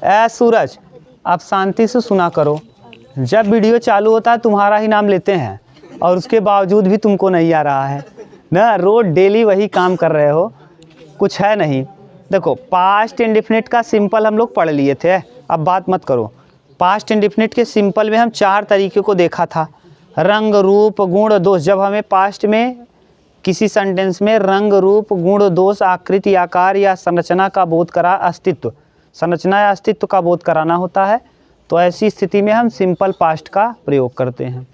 ए सूरज, आप शांति से सुना करो। जब वीडियो चालू होता है तुम्हारा ही नाम लेते हैं और उसके बावजूद भी तुमको नहीं आ रहा है ना। रोज डेली वही काम कर रहे हो, कुछ है नहीं। देखो पास्ट इंडेफिनिट का सिंपल हम लोग पढ़ लिए थे, अब बात मत करो। पास्ट इंडेफिनिट के सिंपल में हम 4 तरीके को देखा था, रंग, रूप, गुण, दोष। जब हमें पास्ट में किसी सेंटेंस में रंग, रूप, गुण, दोष, आकृति, आकार या संरचना का बोध करा अस्तित्व, संरचना या अस्तित्व का बोध कराना होता है, तो ऐसी स्थिति में हम सिंपल पास्ट का प्रयोग करते हैं।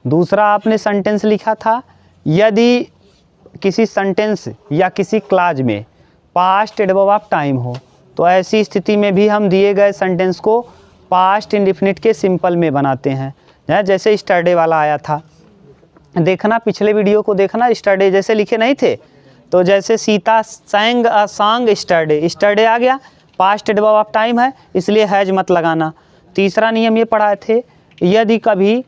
दूसरा आपने सेंटेंस लिखा था, यदि किसी सेंटेंस या किसी क्लाज में पास्ट एडवर्ब ऑफ टाइम हो, तो ऐसी स्थिति में भी हम दिए गए सेंटेंस को पास्ट इंडेफिनिट के सिंपल में बनाते हैं। जैसे स्टरडे वाला आया था, देखना पिछले वीडियो को देखना, स्टरडे जैसे लिखे नहीं थे, तो जैसे सीता sang अ सॉन्ग स्टरडे, स्टरडे आ गया, पास्ट एडवर्ब ऑफ टाइम है इसलिए हैज मत लगाना। तीसरा नियम ये पढ़ाए थे, यदि कभी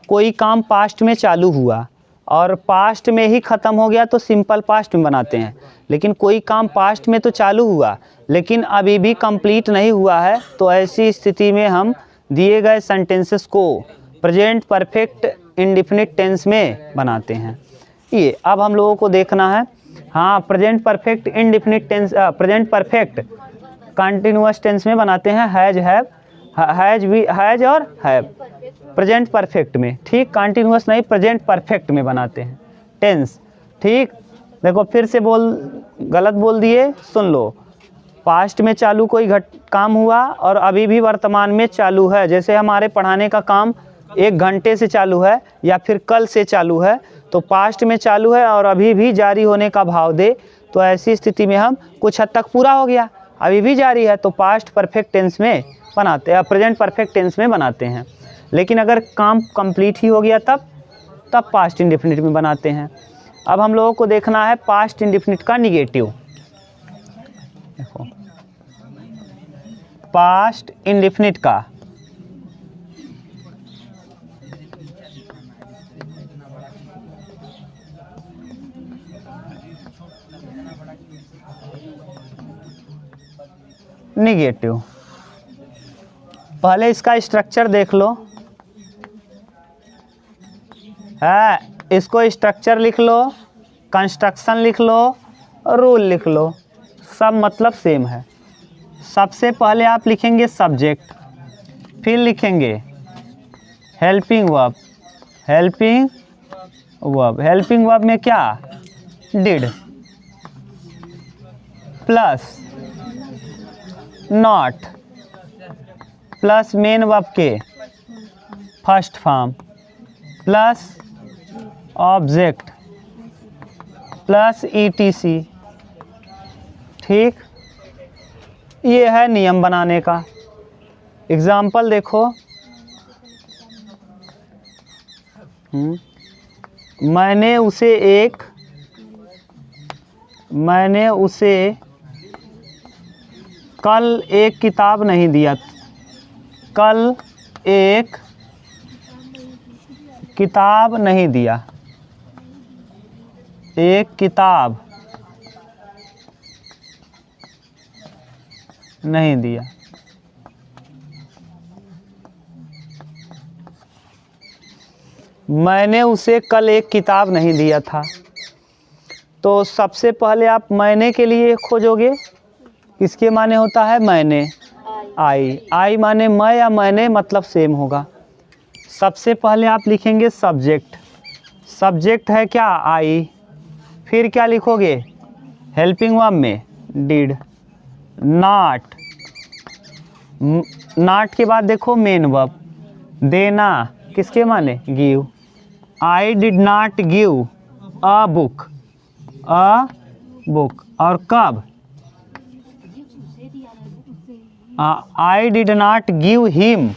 कोई काम पास्ट में चालू हुआ और पास्ट में ही ख़त्म हो गया तो सिंपल पास्ट में बनाते हैं। लेकिन कोई काम पास्ट में तो चालू हुआ लेकिन अभी भी कंप्लीट नहीं हुआ है, तो ऐसी स्थिति में हम दिए गए सेंटेंसेस को प्रेजेंट परफेक्ट इंडेफिनिट टेंस में बनाते हैं। ये अब हम लोगों को देखना है, हाँ present perfect indefinite tense, present perfect continuous tense में बनाते हैं, हैज, हैव, हैज और हैव प्रेजेंट परफेक्ट में, ठीक। कंटिन्यूअस नहीं, प्रेजेंट परफेक्ट में बनाते हैं टेंस, ठीक। देखो फिर से गलत बोल दिए, सुन लो। पास्ट में चालू कोई काम हुआ और अभी भी वर्तमान में चालू है, जैसे हमारे पढ़ाने का काम 1 घंटे से चालू है या फिर कल से चालू है, तो पास्ट में चालू है और अभी भी जारी होने का भाव दे, तो ऐसी स्थिति में हम कुछ हद तक पूरा हो गया, अभी भी जारी है, तो पास्ट परफेक्ट टेंस में बनाते हैं, प्रेजेंट परफेक्ट टेंस में बनाते हैं। लेकिन अगर काम कंप्लीट ही हो गया तब पास्ट इंडेफिनिट में बनाते हैं। अब हम लोगों को देखना है पास्ट इंडेफिनिट का निगेटिव। देखो पास्ट इंडेफिनिट का निगेटिव, पहले इसका स्ट्रक्चर देख लो, है इसको स्ट्रक्चर लिख लो, कंस्ट्रक्शन लिख लो, रूल लिख लो, सब मतलब सेम है। सबसे पहले आप लिखेंगे सब्जेक्ट, फिर लिखेंगे helping verb, helping verb, helping verb में क्या, did, plus not, plus main verb के first form, plus object, plus ETC, ठीक। ये है नियम बनाने का। एग्जाम्पल देखो, मैंने उसे कल एक किताब नहीं दिया, कल एक किताब नहीं दिया, एक किताब नहीं दिया। मैंने उसे कल एक किताब नहीं दिया था, तो सबसे पहले आप मैंने के लिए खोजोगे, इसके माने होता है मैंने, आई माने मैं या मैंने, मतलब सेम होगा। सबसे पहले आप लिखेंगे सब्जेक्ट, सब्जेक्ट है क्या, आई, फिर क्या लिखोगे, हेल्पिंग वर्ब में डिड, नॉट, नॉट के बाद देखो मेन वर्ब, देना किसके माने, give, I did not give a book, और कब, I did not give him,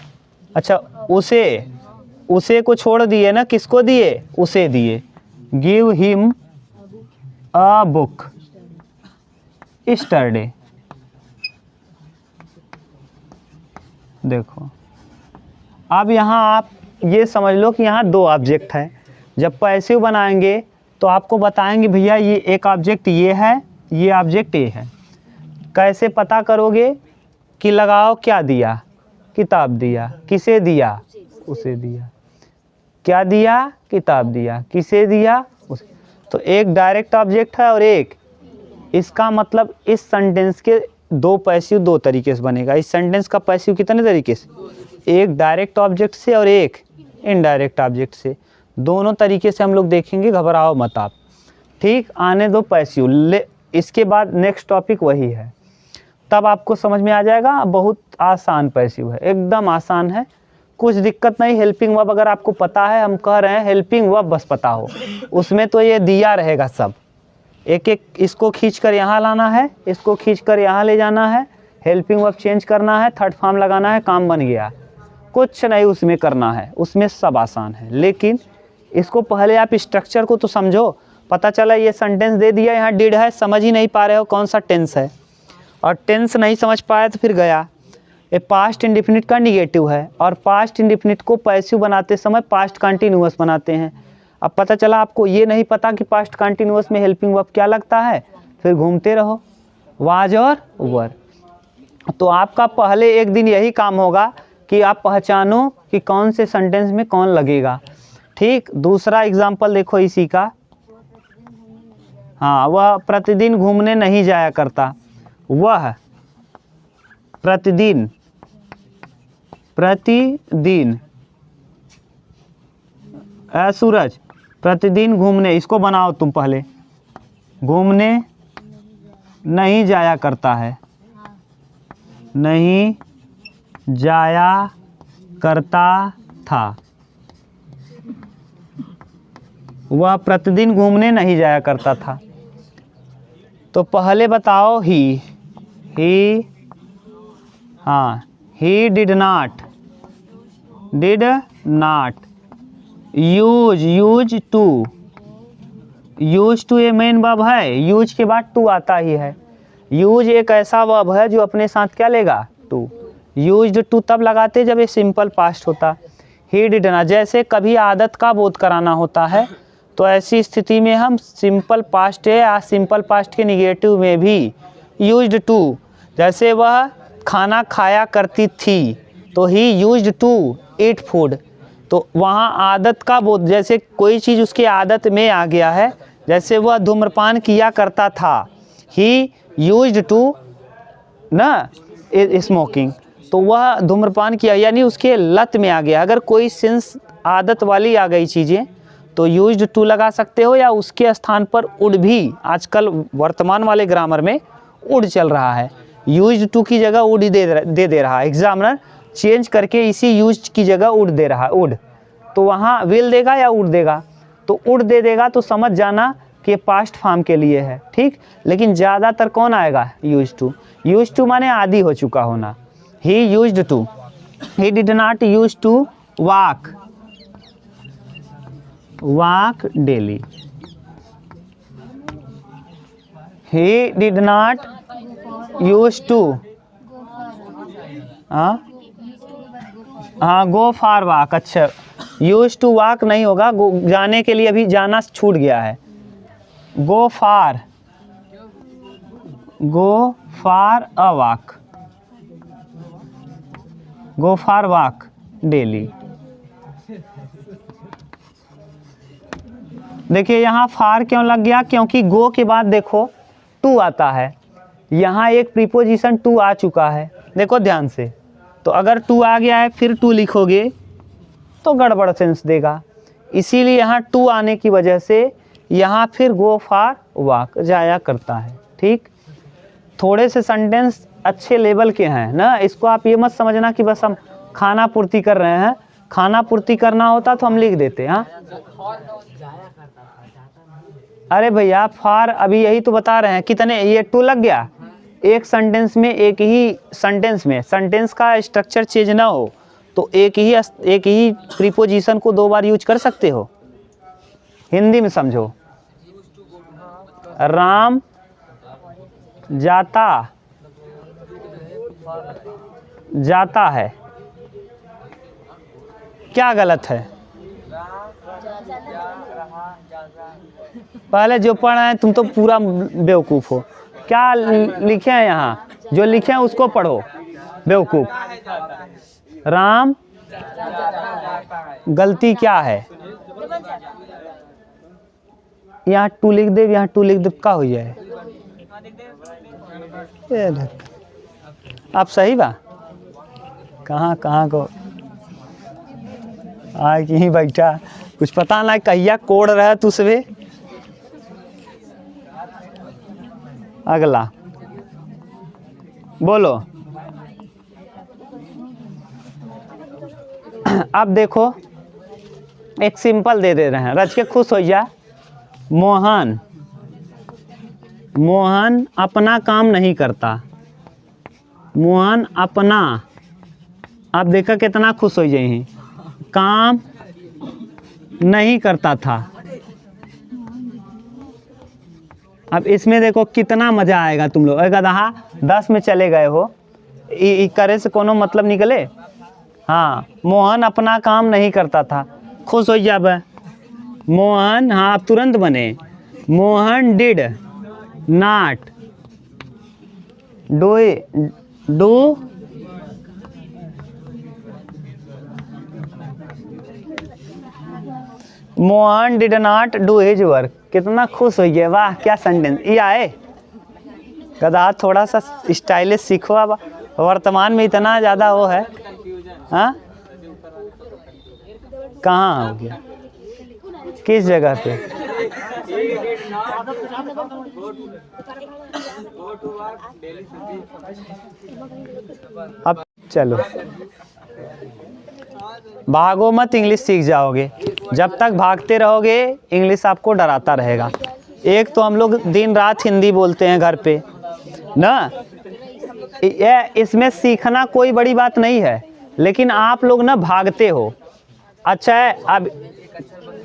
अच्छा उसे को छोड़ दिए ना, किसको दिए, उसे दिए, गिव हिम अ बुक स्टरडे। देखो अब यहाँ आप ये समझ लो कि यहाँ 2 ऑब्जेक्ट है। जब पैसिव बनाएंगे तो आपको बताएंगे भैया ये एक ऑब्जेक्ट ये है, ये ऑब्जेक्ट ये है। कैसे पता करोगे कि लगाओ क्या दिया, किताब दिया, किसे दिया, उसे दिया, क्या दिया, किताब दिया, किसे दिया, उसे। तो एक डायरेक्ट ऑब्जेक्ट है और एक, इसका मतलब इस सेंटेंस के दो पैसिव दो तरीके से बनेगा। इस सेंटेंस का पैसिव कितने तरीके से, एक डायरेक्ट ऑब्जेक्ट से और एक इनडायरेक्ट ऑब्जेक्ट से, दोनों तरीके से हम लोग देखेंगे, घबराओ मत आप, ठीक। आने दो पैसिव, ले इसके बाद नेक्स्ट टॉपिक वही है, तब आपको समझ में आ जाएगा। बहुत आसान पैसिव है, एकदम आसान है, कुछ दिक्कत नहीं। हेल्पिंग वर्ब अगर आपको पता है, हम कह रहे हैं हेल्पिंग वर्ब बस पता हो, उसमें तो ये दिया रहेगा सब, एक एक इसको खींच कर यहाँ लाना है, इसको खींच कर यहाँ ले जाना है, हेल्पिंग वर्ब चेंज करना है, थर्ड फॉर्म लगाना है, काम बन गया। कुछ नहीं उसमें करना है, उसमें सब आसान है। लेकिन इसको पहले आप स्ट्रक्चर को तो समझो। पता चला ये सेंटेंस दे दिया, यहाँ डिड है, समझ ही नहीं पा रहे हो कौन सा टेंस है, और टेंस नहीं समझ पाए तो फिर गया। ये पास्ट इंडेफिनिट का निगेटिव है, और पास्ट इंडेफिनिट को पैसिव बनाते समय पास्ट कंटिन्यूअस बनाते हैं। अब पता चला आपको ये नहीं पता कि पास्ट कंटिन्यूअस में हेल्पिंग वर्ब क्या लगता है, फिर घूमते रहो वाज और वर। तो आपका पहले एक दिन यही काम होगा कि आप पहचानो कि कौन से सेंटेंस में कौन लगेगा, ठीक। दूसरा एग्जाम्पल देखो इसी का, हाँ, वह प्रतिदिन घूमने नहीं जाया करता, वह प्रतिदिन, प्रतिदिन, सूरज प्रतिदिन घूमने, इसको बनाओ तुम पहले, घूमने नहीं जाया करता है, नहीं जाया करता था, वह प्रतिदिन घूमने नहीं जाया करता था। तो पहले बताओ ही, हाँ, he did not, did not, use to, use to ये मेन वर्ब है, यूज के बाद टू आता ही है। यूज एक ऐसा वर्ब है जो अपने साथ क्या लेगा, टू। यूज्ड टू तब लगाते जब ये सिंपल पास्ट होता। ही डिड नॉट, जैसे कभी आदत का बोध कराना होता है, तो ऐसी स्थिति में हम सिंपल पास्ट है या सिंपल पास्ट के निगेटिव में भी यूज्ड टू, जैसे वह खाना खाया करती थी, तो he used to eat food, तो वहाँ आदत का बोध, जैसे कोई चीज़ उसकी आदत में आ गया है, जैसे वह धूम्रपान किया करता था, ही यूज्ड टू ना स्मोकिंग, तो वह धूम्रपान किया, यानी उसके लत में आ गया। अगर कोई सेंस आदत वाली आ गई चीज़ें तो यूज्ड टू लगा सकते हो, या उसके स्थान पर उड भी, आजकल वर्तमान वाले ग्रामर में उड चल रहा है, यूज्ड टू की जगह उड दे रहा है। एग्जामिनर चेंज करके इसी यूज्ड की जगह उड दे रहा है, उड, तो वहाँ विल देगा या उड देगा, तो उड दे देगा, तो समझ जाना कि पास्ट फॉर्म के लिए है, ठीक। लेकिन ज़्यादातर कौन आएगा, यूज्ड टू। यूज्ड टू माने आदि हो चुका होना। He used to, he did not use to walk, walk daily, he did not use to, हाँ, गो फार वॉक, अच्छा, यूज टू वॉक नहीं होगा, जाने के लिए अभी जाना छूट गया है। Go for a walk, go for walk daily. देखिए यहाँ फार क्यों लग गया, क्योंकि गो के बाद देखो टू आता है, यहाँ एक प्रीपोजिशन टू आ चुका है, देखो ध्यान से। तो अगर टू आ गया है फिर टू लिखोगे तो गड़बड़ सेंस देगा, इसीलिए यहाँ टू आने की वजह से यहाँ फिर गो फार वॉक जाया करता है, ठीक। थोड़े से सेंटेंस अच्छे लेवल के हैं ना, इसको आप ये मत समझना कि बस हम खाना पूर्ति कर रहे हैं, खाना पूर्ति करना होता तो हम लिख देते, हाँ। अरे भैया फार अभी यही तो बता रहे हैं, कितने, ये टू लग गया एक सेंटेंस में, एक ही सेंटेंस में, सेंटेंस का स्ट्रक्चर चेंज ना हो तो एक ही प्रीपोजिशन को दो बार यूज कर सकते हो। हिंदी में समझो, राम जाता है, क्या गलत है, पहले जो पढ़ रहे हैं तुम तो पूरा बेवकूफ़ हो। क्या लिखे हैं यहाँ, जो लिखे हैं उसको पढ़ो, बेवकूफ। राम गलती क्या है? यहाँ टू लिख दे, यहाँ टू लिख दे, का हो जाए? आप सही बा? कहाँ कहाँ को आज यहीं बैठा, कुछ पता ना कहिया कोड़ रहा तुझसे। अगला बोलो। अब देखो एक सिंपल दे रहे हैं, रच के खुश हो जा। मोहन, मोहन अपना काम नहीं करता। मोहन अपना, आप देखा कितना खुश हो जाए, काम नहीं करता था। अब इसमें देखो कितना मजा आएगा तुम लोग। अगर हाँ 10 में चले गए हो, करे से कोनो मतलब निकले। हाँ, मोहन अपना काम नहीं करता था, खुश हो जाब। मोहन, हाँ आप तुरंत बने। Mohan did not do Mohan did not do his work. कितना खुश हो गया, वाह क्या सेंटेंस ये आए। गधा थोड़ा सा स्टाइलिश सीखो। अब वर्तमान में इतना ज़्यादा वो है। हाँ कहाँ हो गया, किस जगह पे? अब चलो भागो मत, इंग्लिश सीख जाओगे। जब तक भागते रहोगे इंग्लिश आपको डराता रहेगा। एक तो हम लोग दिन रात हिंदी बोलते हैं घर पे ना, इसमें सीखना कोई बड़ी बात नहीं है, लेकिन आप लोग ना भागते हो। अच्छा है, अब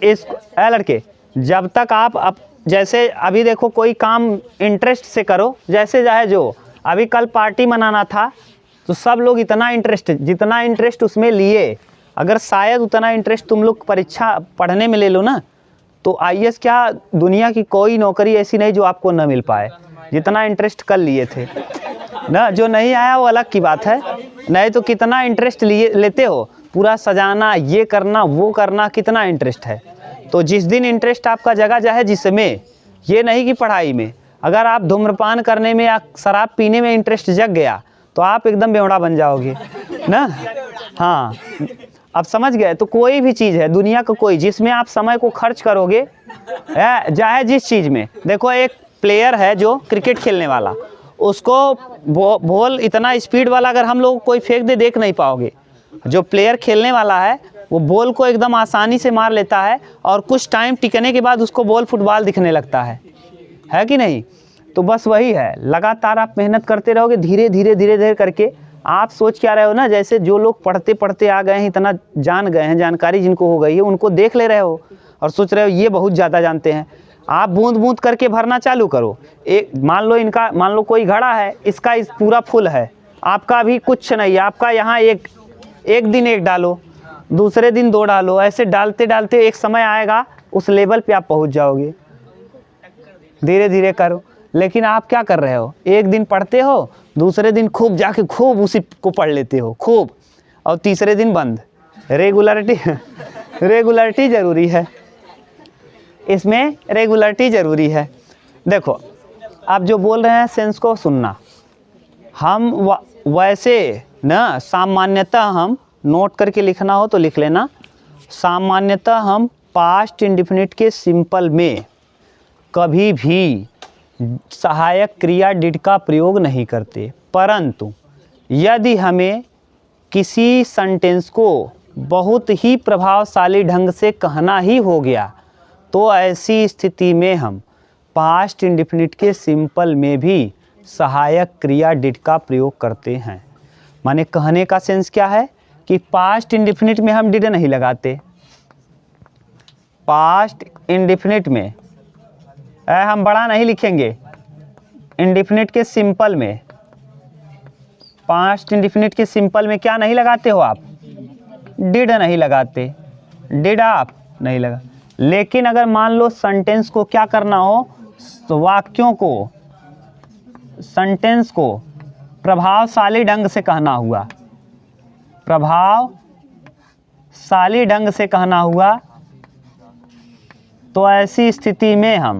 इस लड़के जब तक आप जैसे अभी देखो कोई काम इंटरेस्ट से करो, जैसे चाहे जो। अभी कल पार्टी मनाना था तो सब लोग इतना इंटरेस्ट, जितना इंटरेस्ट उसमें लिए, अगर शायद उतना इंटरेस्ट तुम लोग परीक्षा पढ़ने में ले लो ना, तो आईएएस क्या दुनिया की कोई नौकरी ऐसी नहीं जो आपको न मिल पाए, जितना इंटरेस्ट कर लिए थे ना। जो नहीं आया वो अलग की बात है, नहीं तो कितना इंटरेस्ट लेते हो, पूरा सजाना, ये करना वो करना, कितना इंटरेस्ट है। तो जिस दिन इंटरेस्ट आपका जगह जाए जिसमें, ये नहीं कि पढ़ाई में, अगर आप धूम्रपान करने में या शराब पीने में इंटरेस्ट जग गया तो आप एकदम बेवड़ा बन जाओगे ना। हाँ अब समझ गए। तो कोई भी चीज़ है दुनिया का, कोई जिसमें आप समय को खर्च करोगे, चाहे जिस चीज़ में। देखो एक प्लेयर है जो क्रिकेट खेलने वाला, उसको बॉल इतना स्पीड वाला अगर हम लोग कोई फेंक दे देख नहीं पाओगे। जो प्लेयर खेलने वाला है वो बॉल को एकदम आसानी से मार लेता है, और कुछ टाइम टिकने के बाद उसको बॉल फुटबॉल दिखने लगता है कि नहीं? तो बस वही है, लगातार आप मेहनत करते रहोगे, धीरे धीरे करके। आप सोच क्या रहे हो ना, जैसे जो लोग पढ़ते पढ़ते आ गए हैं, इतना जान गए हैं, जानकारी जिनको हो गई है, उनको देख ले रहे हो और सोच रहे हो ये बहुत ज़्यादा जानते हैं। आप बूंद बूंद करके भरना चालू करो। एक मान लो कोई घड़ा है, इसका इस पूरा फुल है, आपका अभी कुछ नहीं है। आपका यहाँ एक दिन एक डालो, दूसरे दिन 2 डालो, ऐसे डालते डालते एक समय आएगा उस लेवल पे आप पहुँच जाओगे। धीरे धीरे करो। लेकिन आप क्या कर रहे हो, एक दिन पढ़ते हो, दूसरे दिन खूब जाके खूब उसी को पढ़ लेते हो खूब, और तीसरे दिन बंद। रेगुलरिटी ज़रूरी है, इसमें रेगुलरिटी ज़रूरी है। देखो आप जो बोल रहे हैं सेंस को सुनना। हम वैसे ना सामान्यतः हम नोट करके लिखना हो तो लिख लेना। सामान्यतः हम पास्ट इंडेफिनिट के सिंपल में कभी भी सहायक क्रिया डिड का प्रयोग नहीं करते, परंतु यदि हमें किसी सेंटेंस को बहुत ही प्रभावशाली ढंग से कहना ही हो गया तो ऐसी स्थिति में हम पास्ट इंडेफिनिट के सिंपल में भी सहायक क्रिया डिड का प्रयोग करते हैं। माने कहने का सेंस क्या है कि पास्ट इंडेफिनिट में हम डिड नहीं लगाते। पास्ट इंडेफिनिट में हम बड़ा नहीं लिखेंगे। इंडेफिनिट के सिंपल में, पास्ट इंडेफिनिट के सिंपल में क्या नहीं लगाते हो आप? डिड नहीं लगाते। डिड आप नहीं लगा। लेकिन अगर मान लो सेंटेंस को क्या करना हो, तो वाक्यों को, सेंटेंस को प्रभावशाली ढंग से कहना हुआ, प्रभावशाली ढंग से कहना हुआ, तो ऐसी स्थिति में हम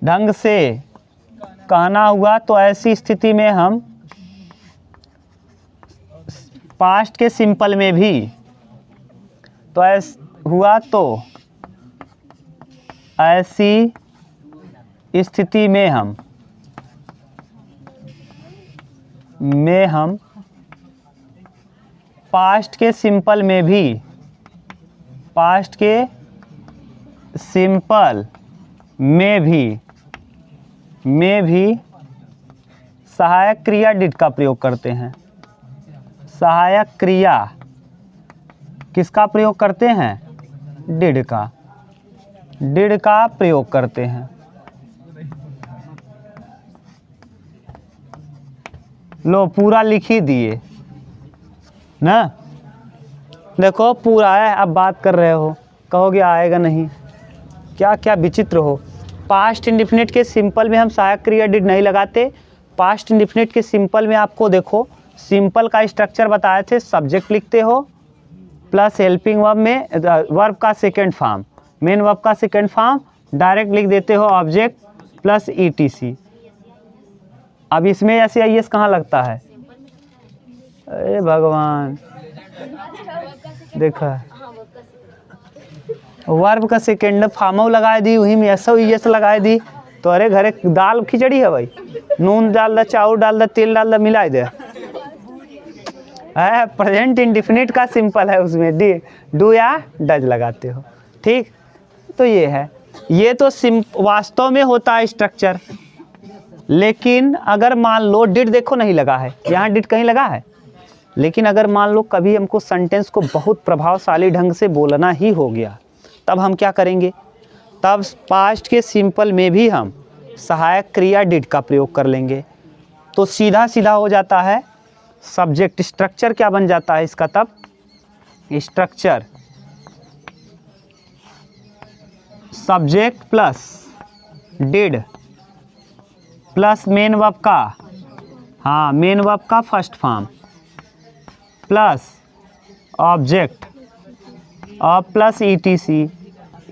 ढंग से कहना हुआ, तो ऐसी स्थिति में हम पास्ट के सिंपल में भी, तो ऐसा हुआ, तो ऐसी स्थिति में हम पास्ट के सिंपल में भी, पास्ट के सिंपल में भी सहायक क्रिया डिड का प्रयोग करते हैं। सहायक क्रिया किसका प्रयोग करते हैं? डिड का प्रयोग करते हैं। लो पूरा लिख ही दिए ना, देखो पूरा है। अब बात कर रहे हो, कहोगे आएगा नहीं, क्या क्या विचित्र हो। पास्ट इंडिफिनिट के सिंपल में हम सहायक क्रिया डिड नहीं लगाते। पास्ट इंडिफिनिट के सिंपल में आपको देखो सिंपल का स्ट्रक्चर बताए थे, सब्जेक्ट लिखते हो प्लस हेल्पिंग वर्ब में वर्ब का सेकेंड फॉर्म, मेन वर्ब का सेकेंड फॉर्म, डायरेक्ट लिख देते हो ऑब्जेक्ट प्लस ईटीसी। अब इसमें ऐसे आई एस कहाँ लगता है? अरे भगवान, देखा वर्ब का सेकेंड फॉर्म लगा दी, वही में एस लगा दी, तो अरे घरे दाल खिचड़ी है भाई, नून डाल द, चावल डाल द, तेल डाल द, मिला दे। है प्रेजेंट इंडिफिनिट का सिंपल है, उसमें डू या डज लगाते हो। ठीक, तो ये है, ये तो वास्तव में होता है स्ट्रक्चर। लेकिन अगर मान लो डिड देखो नहीं लगा है, यहाँ डिड कहीं लगा है, लेकिन अगर मान लो कभी हमको सेंटेंस को बहुत प्रभावशाली ढंग से बोलना ही हो गया, तब हम क्या करेंगे? तब पास्ट के सिंपल में भी हम सहायक क्रिया डिड का प्रयोग कर लेंगे। तो सीधा सीधा हो जाता है सब्जेक्ट। स्ट्रक्चर क्या बन जाता है इसका? तब structure subject plus did plus main verb का, हाँ मेन वर्ब का फर्स्ट फॉर्म प्लस ऑब्जेक्ट और प्लस ईटीसी।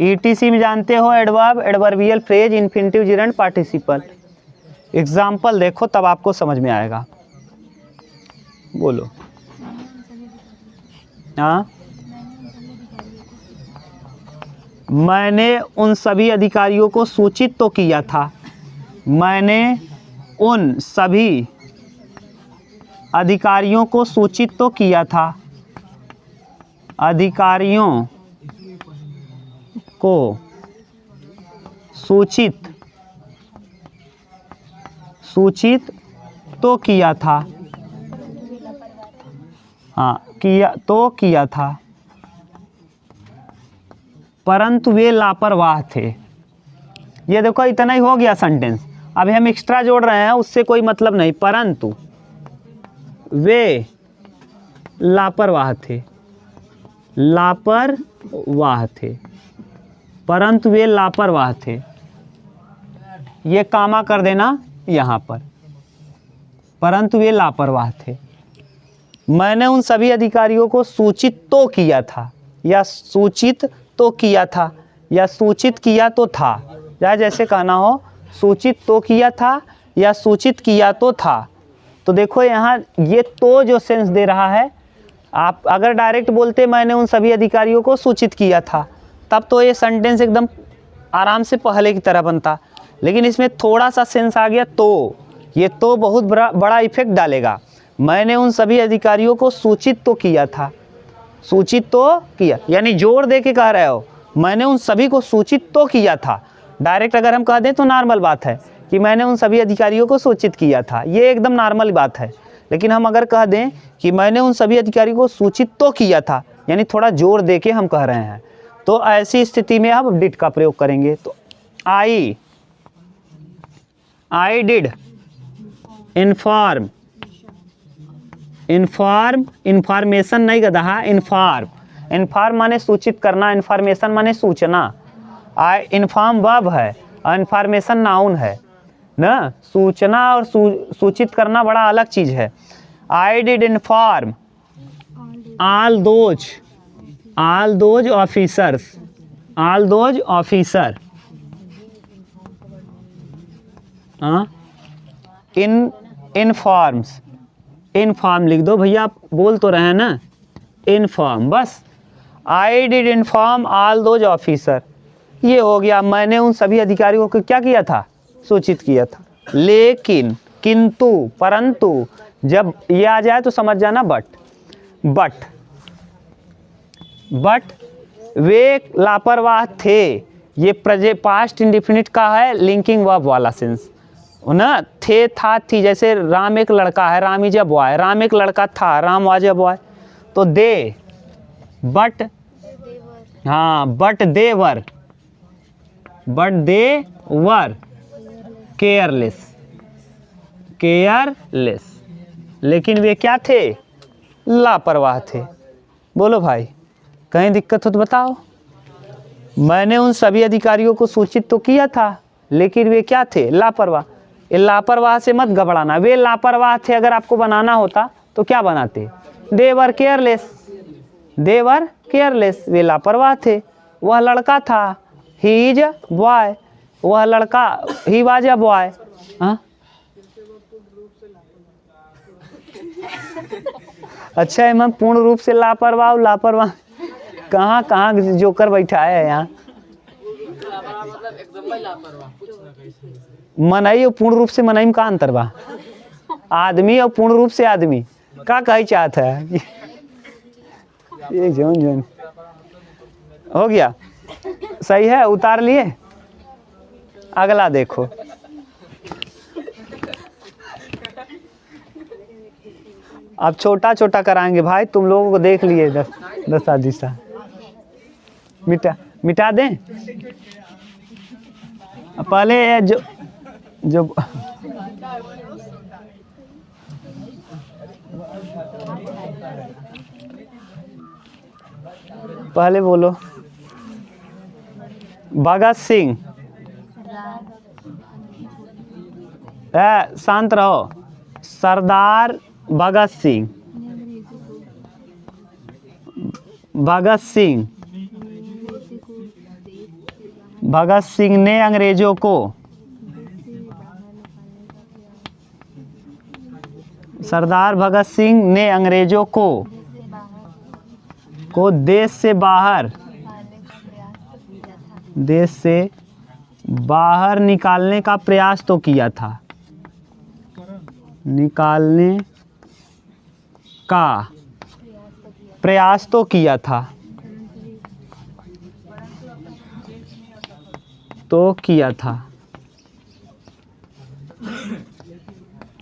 ईटीसी में जानते हो adverb, adverbial phrase, infinitive, gerund, participle. Example देखो तब आपको समझ में आएगा। बोलो। हाँ, मैंने उन सभी अधिकारियों को सूचित तो किया था। मैंने उन सभी अधिकारियों को सूचित तो किया था। अधिकारियों को सूचित तो किया था। हाँ, किया था, परंतु वे लापरवाह थे। ये देखो इतना ही हो गया सेंटेंस। अभी हम एक्स्ट्रा जोड़ रहे हैं, उससे कोई मतलब नहीं। परंतु वे लापरवाह थे, परंतु वे लापरवाह थे। ये कामा कर देना यहाँ पर, परंतु वे लापरवाह थे। मैंने उन सभी अधिकारियों को सूचित तो किया था, या सूचित तो किया था, या सूचित किया तो था, या जैसे कहना हो सूचित तो किया था या सूचित किया तो था। तो देखो यहाँ ये तो जो सेंस दे रहा है, आप अगर डायरेक्ट बोलते मैंने उन सभी अधिकारियों को सूचित किया था, तब तो ये सेंटेंस एकदम आराम से पहले की तरह बनता। लेकिन इसमें थोड़ा सा सेंस आ गया तो, ये तो बहुत बड़ा इफेक्ट डालेगा। मैंने उन सभी अधिकारियों को सूचित तो किया था, सूचित तो किया यानी जोर दे के कह रहे हो मैंने उन सभी को सूचित तो किया था। डायरेक्ट अगर हम कह दें तो नॉर्मल बात है कि मैंने उन सभी अधिकारियों को सूचित किया था, ये एकदम नॉर्मल बात है। लेकिन हम अगर कह दें कि मैंने उन सभी अधिकारियों को सूचित तो किया था, यानी थोड़ा जोर दे के हम कह रहे हैं, तो ऐसी स्थिति में हम डिड का प्रयोग करेंगे। तो आई डिड इन्फॉर्मेशन नहीं गधा, इन्फॉर्म माने सूचित करना, इन्फॉर्मेशन माने सूचना। आई इन्फॉर्म वर्ब है और इन्फॉर्मेशन नाउन है। ना, सूचना और सूचित करना बड़ा अलग चीज़ है। I did inform all those officers, all those officer, हाँ, इनफॉर्म्स, इनफॉर्म लिख दो भैया, आप बोल तो रहे हैं ना, इनफॉर्म, बस। I did inform all those officer, ये हो गया, मैंने उन सभी अधिकारियों को क्या किया था, सूचित किया था। लेकिन, किंतु, परंतु, जब ये आ जाए तो समझ जाना बट वे लापरवाह थे, ये पास्ट इंडिफिनिट का है, लिंकिंग वर्ब वाला सेंस ना, थे, था, थी। जैसे राम एक लड़का है, Ram is a boy, Ram एक लड़का था, राम वाज अ बॉय, तो दे, बट, हाँ, बट दे वर केयरलेस, लेकिन वे क्या थे, लापरवाह थे। बोलो भाई, कहीं दिक्कत हो तो बताओ। मैंने उन सभी अधिकारियों को सूचित तो किया था, लेकिन वे क्या थे, लापरवाह। ये लापरवाह से मत घबराना, वे लापरवाह थे, अगर आपको बनाना होता तो क्या बनाते, दे वर केयरलेस, वे लापरवाह थे। वह लड़का था, ही इज अ बॉय, वह लड़का, ही वाज अ बॉय। अच्छा है, मैं पूर्ण रूप से लापरवाह कहाँ जोकर बैठा है यहाँ। मनई और पूर्ण रूप से मनई में का अंतर बा, आदमी और पूर्ण रूप से आदमी का कही चाहत है। ये जोन हो गया, सही है, उतार लिए। अगला देखो, अब छोटा छोटा कराएंगे भाई, तुम लोगों को देख लिए 10 दिशा, मिटा दें। पहले जो पहले बोलो, भगत सिंह, शांत रहो, सरदार भगत सिंह ने अंग्रेजों को, सरदार भगत सिंह ने अंग्रेजों को देश से बाहर निकालने का प्रयास तो किया था,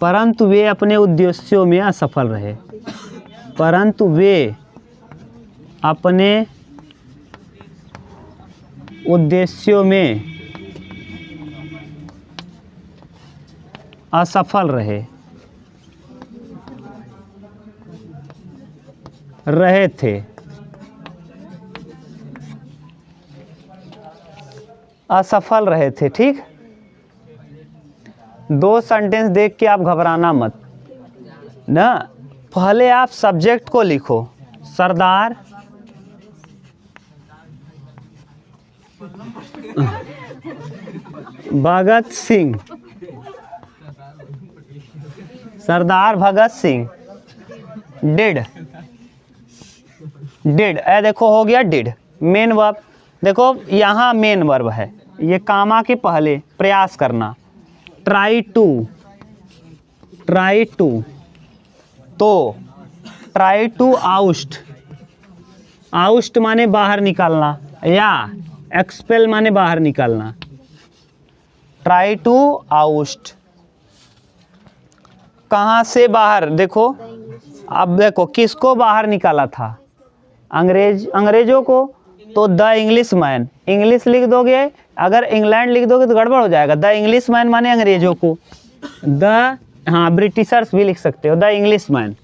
परंतु वे अपने उद्देश्यों में असफल रहे, रहे थे। असफल रहे थे, ठीक। 2 सेंटेंस देख के आप घबराना मत ना, पहले आप सब्जेक्ट को लिखो, सरदार भगत सिंह, डिड, देखो हो गया डिड, मेन वर्ब। देखो यहाँ मेन वर्ब है, ये कामा के पहले प्रयास करना, ट्राई टू, तो ट्राई टू आउस्ट माने बाहर निकालना, या एक्सपेल माने बाहर निकालना, ट्राई टू आउस्ट, कहाँ से बाहर, देखो अब देखो किसको बाहर निकाला था, अंग्रेजों को, तो द इंग्लिश मैन, इंग्लिश लिख दोगे, अगर इंग्लैंड लिख दोगे तो गड़बड़ हो जाएगा। द इंग्लिश मैन माने अंग्रेजों को, हाँ ब्रिटिशर्स भी लिख सकते हो, द इंग्लिश मैन,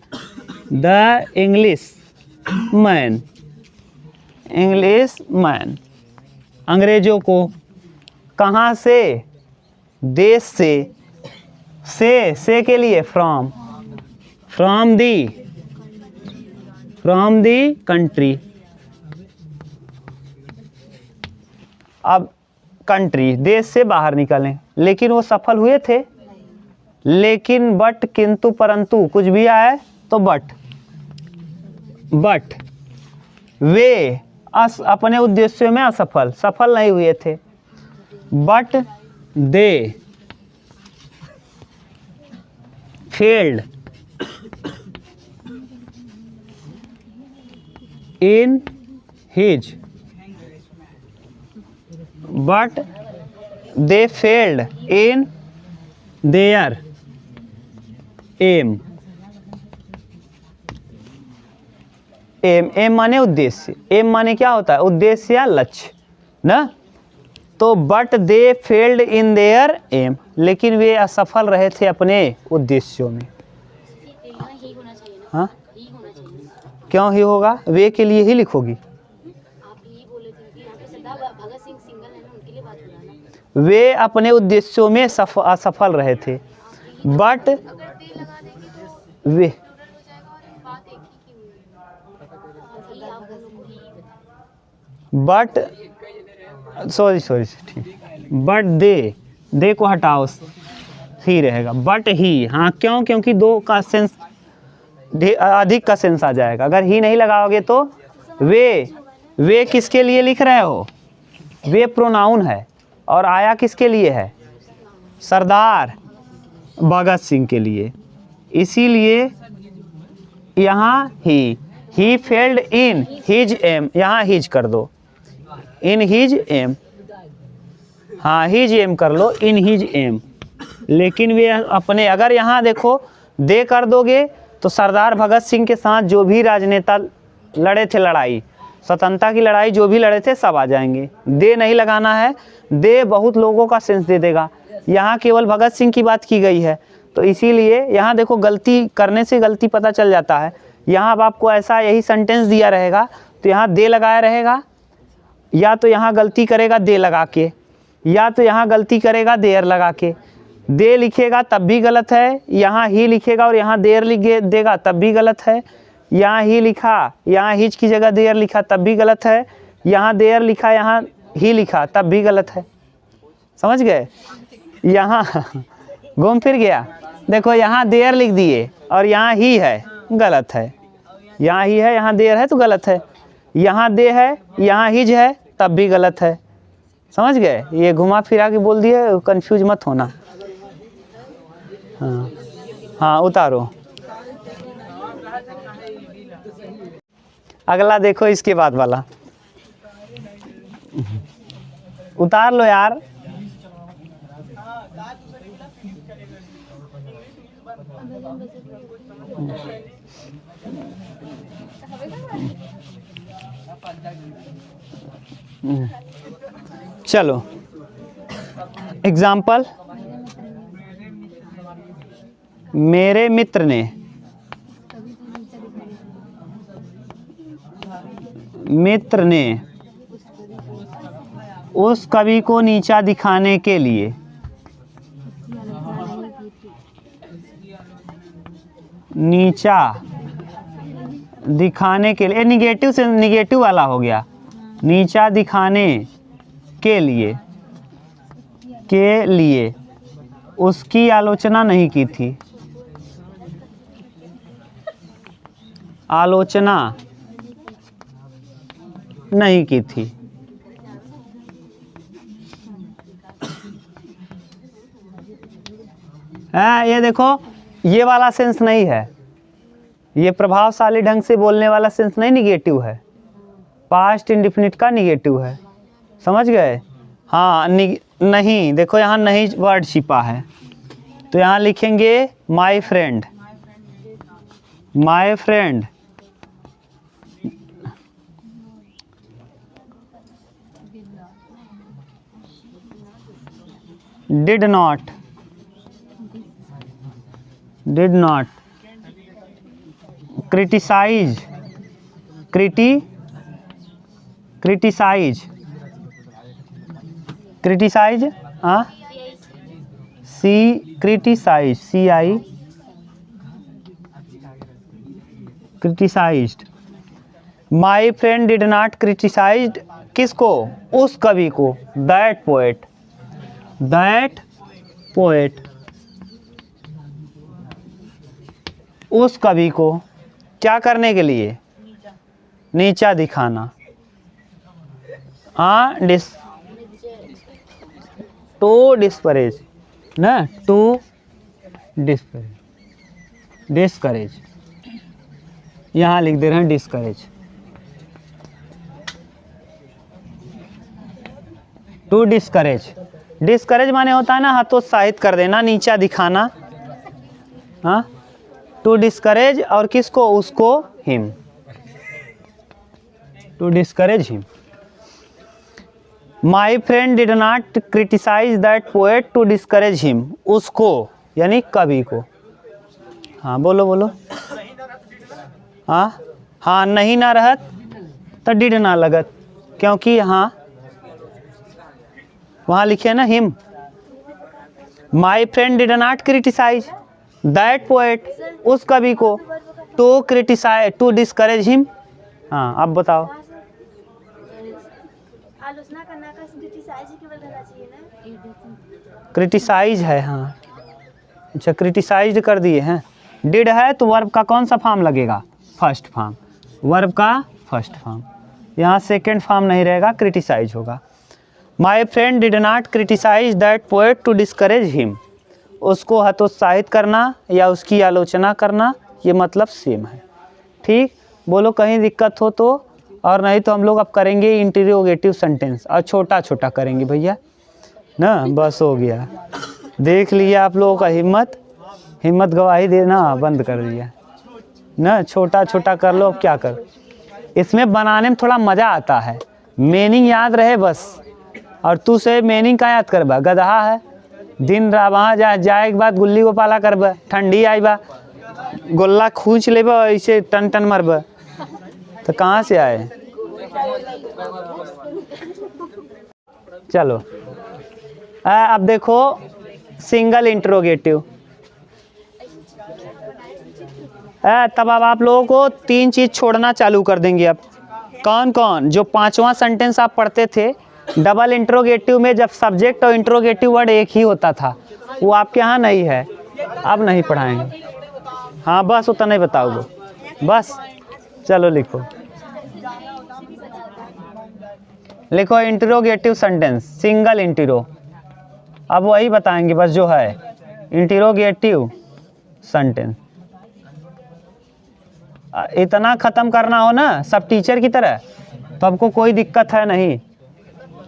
अंग्रेजों को, कहाँ से, देश से, से के लिए फ्रॉम दी कंट्री। अब कंट्री देश से बाहर निकलें, लेकिन वो सफल हुए थे, लेकिन बट किंतु परंतु कुछ भी आए तो बट वे अपने उद्देश्यों में सफल नहीं हुए थे। But they failed in his their aim माने उद्देश्य। एम माने क्या होता है? उद्देश्य या लक्ष्य ना। तो but they failed in their aim, लेकिन वे असफल रहे थे अपने उद्देश्यों में। हाँ, क्यों ही होगा? वे के लिए ही लिखोगी। वे अपने उद्देश्यों में असफल रहे थे। बट वे ठीक। बट दे को हटाओ, ही रहेगा। बट ही, हाँ क्यों? क्योंकि दो का सेंस अधिक का सेंस आ जाएगा। अगर ही नहीं लगाओगे तो वे किसके लिए लिख रहे हो? वे प्रोनाउन है, और आया किसके लिए है? सरदार भगत सिंह के लिए। इसीलिए यहाँ he failed in his aim, यहाँ हिज कर दो, इन हिज एम। हाँ, हिज एम कर लो, इन हिज एम। लेकिन वे अपने, अगर यहाँ देखो दे कर दोगे तो सरदार भगत सिंह के साथ जो भी राजनेता लड़े थे लड़ाई, स्वतंत्रता की लड़ाई जो भी लड़े थे, सब आ जाएंगे। दे नहीं लगाना है, दे बहुत लोगों का सेंस दे देगा। यहाँ केवल भगत सिंह की बात की गई है, तो इसीलिए यहाँ देखो गलती करने से गलती पता चल जाता है। यहाँ अब आपको ऐसा यही सेंटेंस दिया रहेगा तो यहाँ दे लगाया रहेगा, या तो यहाँ गलती करेगा दे लगा के, या तो यहाँ गलती करेगा देर लगा के। दे लिखेगा तब भी गलत है, यहाँ ही लिखेगा और यहाँ देर लिख देगा तब भी गलत है। यहाँ ही लिखा, यहाँ हिज की जगह देर लिखा तब भी गलत है। यहाँ देर लिखा, यहाँ ही लिखा तब भी गलत है। समझ गए? यहाँ घूम फिर गया। देखो यहाँ देर लिख दिए और यहाँ ही है, गलत है। यहाँ ही है, यहाँ देर है तो गलत है। यहाँ दे है, यहाँ हिज है तब भी गलत है। समझ गए? ये घुमा फिरा के बोल दिए, कंफ्यूज मत होना। हाँ, उतारो। अगला देखो, इसके बाद वाला उतार लो यार। चलो एग्जाम्पल, मेरे मित्र ने उस कवि को नीचा दिखाने के लिए निगेटिव से निगेटिव वाला हो गया, नीचा दिखाने के लिए उसकी आलोचना नहीं की थी। आलोचना नहीं की थी। ये देखो, ये वाला सेंस नहीं है, ये प्रभावशाली ढंग से बोलने वाला सेंस नहीं, निगेटिव है। पास्ट इंडेफिनिट का निगेटिव है। समझ गए? हाँ, नहीं, देखो यहाँ नहीं वर्ड छिपा है, तो यहाँ लिखेंगे my friend. did not criticize see criticise, see I criticised. My friend did not criticised किसको? उस कवि को, दैट पोएट, दैट पोएट, उस कवि को क्या करने के लिए? नीचा दिखाना। हाँ टू डिस्परेज ना, टू डिस्परेज, डिस्करेज, यहाँ लिख दे रहे हैं डिस्करेज, टू डिस्करेज। डिस्करेज माने होता है ना हतोत्साहित कर देना, नीचा दिखाना। हाँ, टू डिस्करेज और किसको? उसको, him, to discourage him. My friend did not criticise that poet to discourage him, उसको यानी कवि को। हाँ बोलो बोलो। हाँ हाँ, नहीं ना रहत तो डिड ना लगत, क्योंकि यहाँ वहाँ लिखे ना him. My friend did not criticise that poet, उस कवि को, to criticise, to discourage him. हाँ अब बताओ। आलोचना करना का क्रिटिसाइज ही केवल रहना चाहिए ना। क्रिटिसाइज है, हाँ अच्छा क्रिटिसाइज्ड कर दिए हैं। डिड है तो वर्ब का कौन सा फॉर्म लगेगा? फर्स्ट फॉर्म, वर्ब का फर्स्ट फॉर्म। यहाँ सेकंड फॉर्म नहीं रहेगा, क्रिटिसाइज होगा। My friend did not criticise that poet to discourage him, उसको हतोत्साहित करना या उसकी आलोचना करना, ये मतलब सेम है। ठीक, बोलो कहीं दिक्कत हो तो, और नहीं तो हम लोग अब करेंगे इंटरोगेटिव सेंटेंस, और छोटा छोटा करेंगे भैया ना, बस हो गया। देख लिया आप लोगों का हिम्मत, हिम्मत गवाही देना बंद कर दिया ना, छोटा छोटा कर लो। अब क्या कर, इसमें बनाने में थोड़ा मज़ा आता है, मीनिंग याद रहे बस। और तू से मीनिंग का याद करबा, गधा है, दिन रात वहाँ जाए के बाद गुल्ली गोपाला करबा, ठंडी आईबा गोल्ला खूंच लेबा, ऐसे टन टन मरबा, तो कहाँ से आए? चलो अब देखो सिंगल इंट्रोगेटिव। तब अब आप लोगों को तीन चीज़ छोड़ना चालू कर देंगे। अब कौन कौन? जो पांचवा सेंटेंस आप पढ़ते थे डबल इंट्रोगेटिव में, जब सब्जेक्ट और इंट्रोगेटिव वर्ड एक ही होता था, वो आपके यहाँ नहीं है, अब नहीं पढ़ाएंगे। हाँ बस उतना नहीं बताओगे बस। चलो लिखो, लिखो इंट्रोगेटिव सेंटेंस, सिंगल इंट्रो। अब वही बताएंगे बस जो है इंट्रोगेटिव सेंटेंस। इतना ख़त्म करना हो ना सब टीचर की तरह, तो आपको कोई दिक्कत है नहीं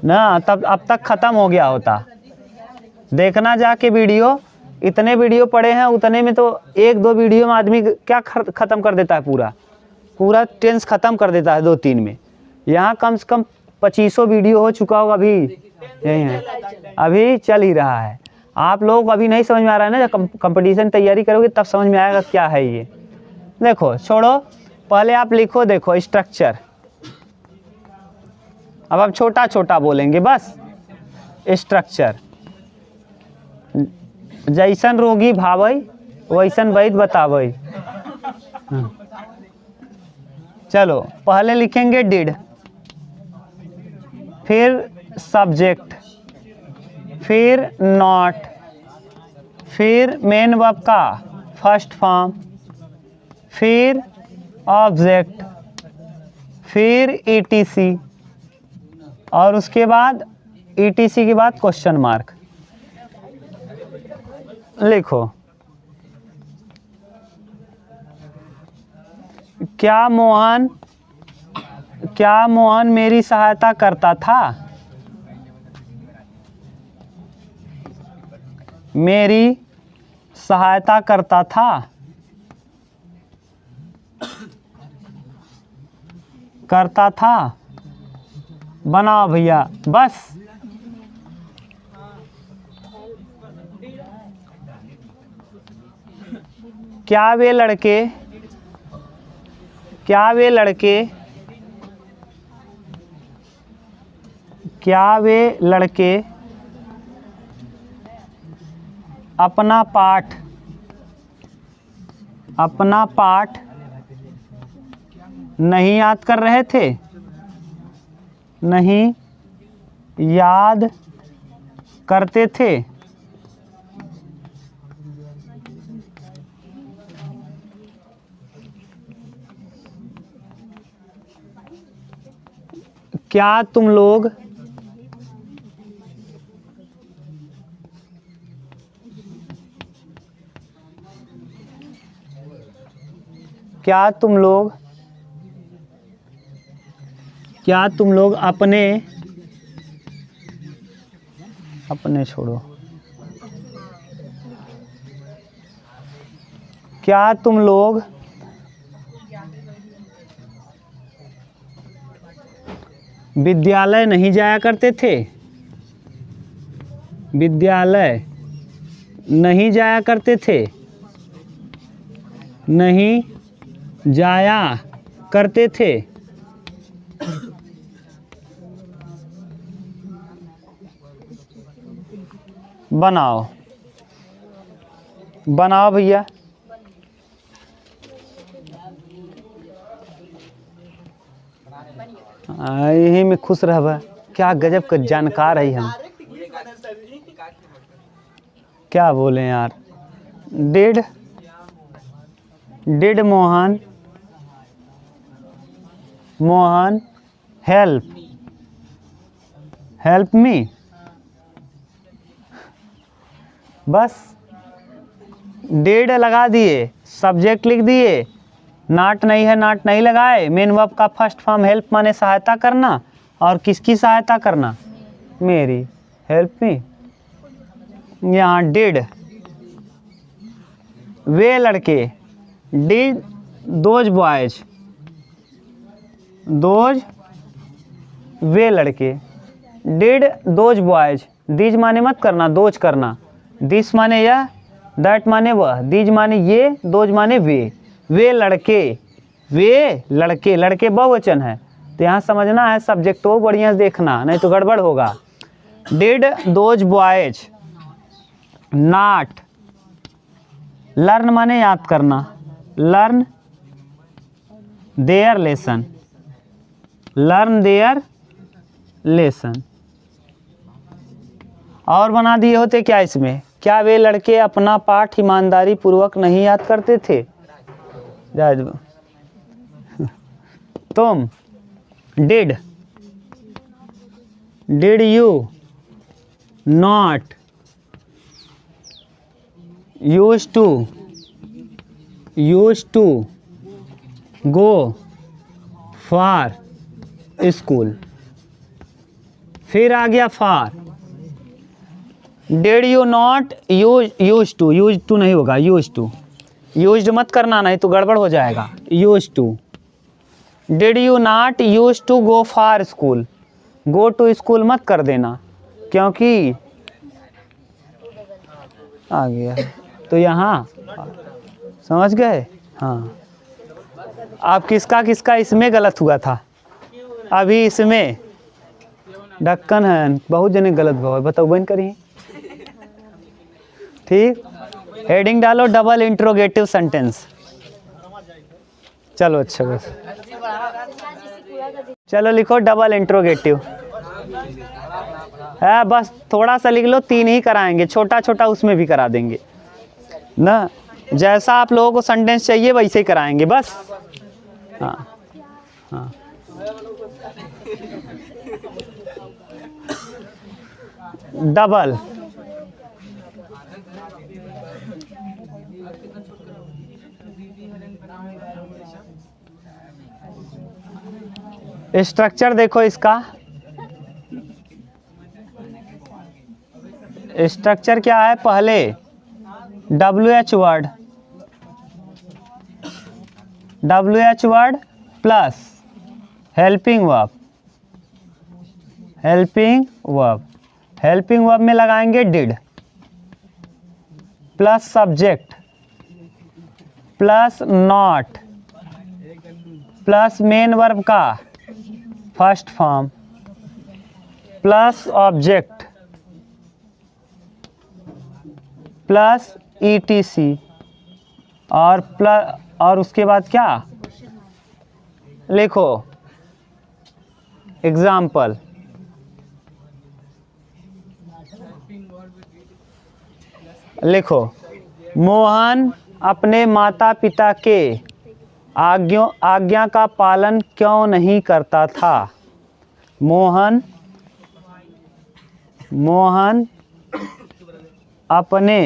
ना, तब अब तक ख़त्म हो गया होता। देखना जाके वीडियो, इतने वीडियो पड़े हैं, उतने में तो एक दो वीडियो में आदमी क्या ख़त्म कर देता है, पूरा पूरा टेंस ख़त्म कर देता है 2-3 में। यहाँ कम से कम 2500 वीडियो हो चुका होगा, अभी यही है, अभी चल ही रहा है। आप लोगों को अभी नहीं समझ में आ रहा है ना, जब कंपटीशन तैयारी करोगे तब समझ में आएगा क्या है ये। देखो छोड़ो, पहले आप लिखो, देखो स्ट्रक्चर। अब आप छोटा छोटा बोलेंगे बस। स्ट्रक्चर, जैसन रोगी भावई वैसन वैद बतावई। चलो पहले लिखेंगे डिड, फिर सब्जेक्ट, फिर नॉट, फिर मेन वर्ब का फर्स्ट फॉर्म, फिर ऑब्जेक्ट, फिर ईटीसी, और उसके बाद ईटीसी के बाद क्वेश्चन मार्क। लिखो, क्या मोहन मेरी सहायता करता था? मेरी सहायता करता था, करता था, बनाओ भैया बस। क्या वे लड़के अपना पाठ नहीं याद कर रहे थे, नहीं याद करते थे। क्या तुम लोग अपने छोड़ो, क्या तुम लोग विद्यालय नहीं जाया करते थे, विद्यालय नहीं जाया करते थे, नहीं जाया करते थे। बनाओ भैया। यही में खुश रहबा। क्या गजब का जानकार है हम। क्या बोले यार। Did Mohan help me. बस डिड लगा दिए, सब्जेक्ट लिख दिए, नॉट नहीं है, नॉट नहीं लगाए। मेन वर्ब का फर्स्ट फॉर्म हेल्प माने सहायता करना, और किसकी सहायता करना, मेरी। Help me. यहाँ डिड वे लड़के, डिड दोज बॉयज, दोज वे लड़के, डिड दोज बॉयज। दीज माने मत करना, दोज करना। दिस माने यह, दैट माने वह, दीज माने ये, दोज माने वे लड़के, लड़के बहुवचन है तो यहाँ समझना है, सब्जेक्ट को बढ़िया से देखना, नहीं तो गड़बड़ होगा। Did those boys not, learn माने याद करना, learn their lesson, learn their lesson. और बना दिए होते क्या इसमें, क्या वे लड़के अपना पाठ ईमानदारी पूर्वक नहीं याद करते थे। तुम did you not used to go for school. फिर आ गया for. Did you not use to नहीं होगा, यूज्ड मत करना, नहीं तो गड़बड़ हो जाएगा। Use to. Did you not use to go for school. Go to school मत कर देना, क्योंकि आ गया तो यहाँ समझ गए। हाँ, अब किसका इसमें गलत हुआ था, अभी इसमें ढक्कन है, बहुत जने गलत हुआ। बताओ बंद करिए। ठीक, हेडिंग डालो डबल इंट्रोगेटिव सेंटेंस। चलो अच्छा, बस चलो लिखो डबल इंट्रोगेटिव है। बस थोड़ा सा लिख लो, 3 ही कराएंगे, छोटा छोटा उसमें भी करा देंगे ना। जैसा आप लोगों को सेंटेंस चाहिए वैसे ही कराएंगे बस। हाँ हाँ, डबल। स्ट्रक्चर देखो इसका, स्ट्रक्चर क्या है। पहले WH word plus helping verb में लगाएंगे did, plus subject, plus not, plus main verb का first form, plus object, plus ETC और उसके बाद क्या लिखो, एग्जाम्पल। लिखो, मोहन अपने माता पिता के आज्ञा का पालन क्यों नहीं करता था। मोहन अपने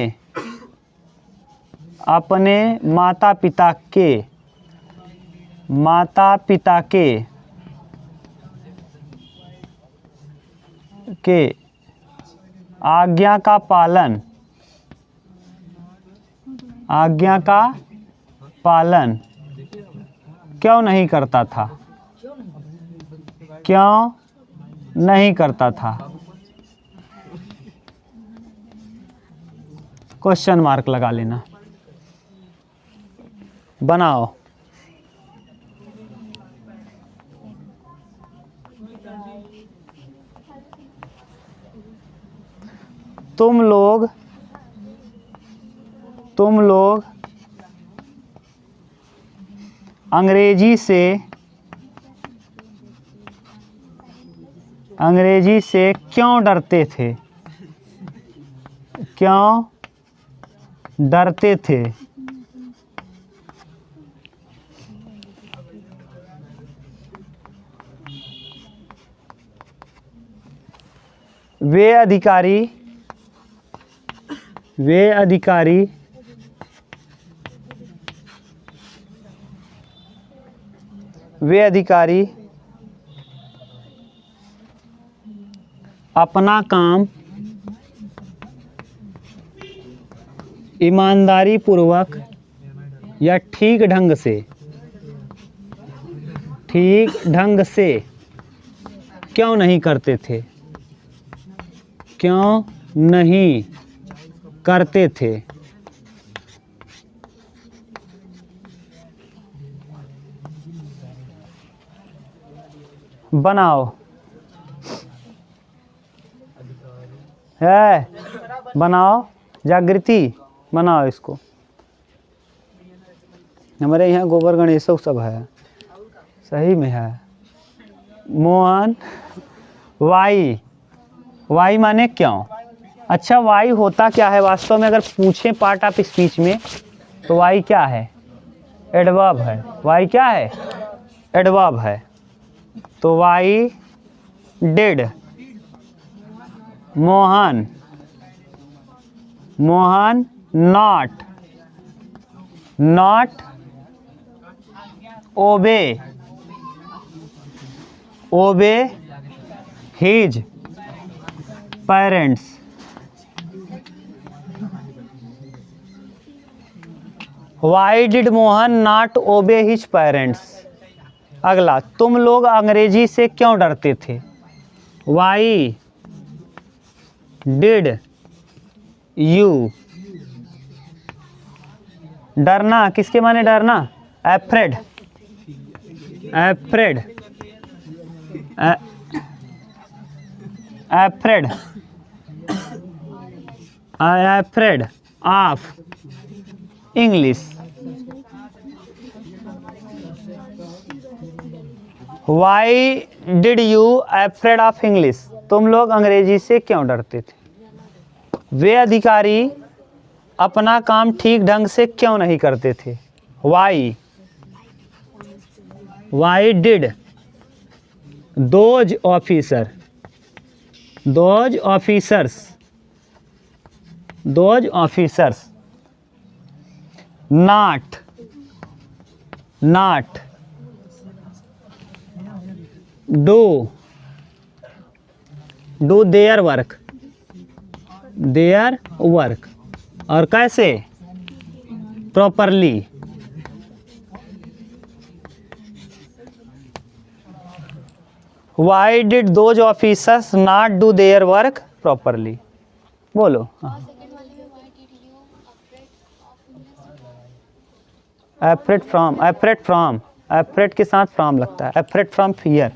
माता पिता के आज्ञा का पालन क्यों नहीं करता था। क्वेश्चन मार्क लगा लेना। बनाओ। तुम लोग अंग्रेजी से क्यों डरते थे। वे अधिकारी अपना काम ईमानदारी पूर्वक या ठीक ढंग से क्यों नहीं करते थे। बनाओ। है बनाओ, जागृति बनाओ इसको। हमारे यहाँ गोबर गणेश सब है, सही में है। मोहन वाई माने क्यों। अच्छा, वाई होता क्या है वास्तव में, अगर पूछे पार्ट ऑफ स्पीच में तो वाई क्या है, एडवर्ब है। वाई क्या है, एडवर्ब है। तो why did Mohan not obey his parents. Why did Mohan not obey his parents. अगला, तुम लोग अंग्रेजी से क्यों डरते थे। Why did you. डरना किसके माने डरना, afraid. Afraid of English. Why did you afraid of English. तुम लोग अंग्रेजी से क्यों डरते थे। वे अधिकारी अपना काम ठीक ढंग से क्यों नहीं करते थे। Why did those officers not do their work और कैसे, properly. Why did those officers not do their work properly. बोलो। एफ्रेड के साथ फ्रॉम लगता है। Afraid from fear.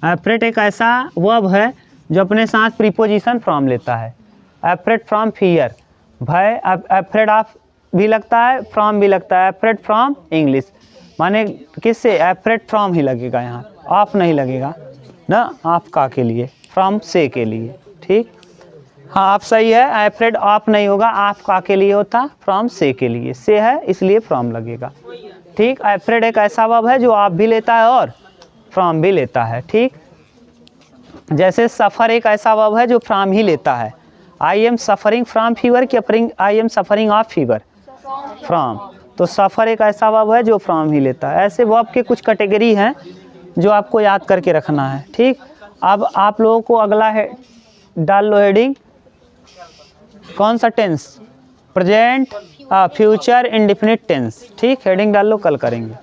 एफ्रेड एक ऐसा वर्ब है जो अपने साथ प्रीपोजिशन फ्रॉम लेता है। एफ्रेड फ्रॉम फियर, भय, अब अफ्रेड ऑफ भी लगता है, फ्रॉम भी लगता है, अफ्रेड फ्रॉम इंग्लिश, माने किससे, अफ्रेड फ्रॉम ही लगेगा, यहाँ ऑफ नहीं लगेगा ना, ऑफ का के लिए, फ्रॉम से के लिए, ठीक। हाँ आप सही है, अफ्रेड ऑफ नहीं होगा, ऑफ का के लिए होता, फ्रॉम से के लिए, से है इसलिए फ्रॉम लगेगा, ठीक। अफ्रेड एक ऐसा वर्ब है जो ऑफ भी लेता है और फ्रॉम भी लेता है, ठीक। जैसे सफ़र एक ऐसा वर्ब है जो फ्रॉम ही लेता है, I am suffering from fever कि I am suffering of fever, from, तो सफ़र एक ऐसा वर्ब है जो फ्रॉम ही लेता है। ऐसे वर्ब के कुछ कैटेगरी हैं जो आपको याद करके रखना है, ठीक। अब आप लोगों को अगला है, डाल लो हेडिंग, कौन सा tense, present, future, indefinite tense, ठीक। हेडिंग डाल लो, कल करेंगे।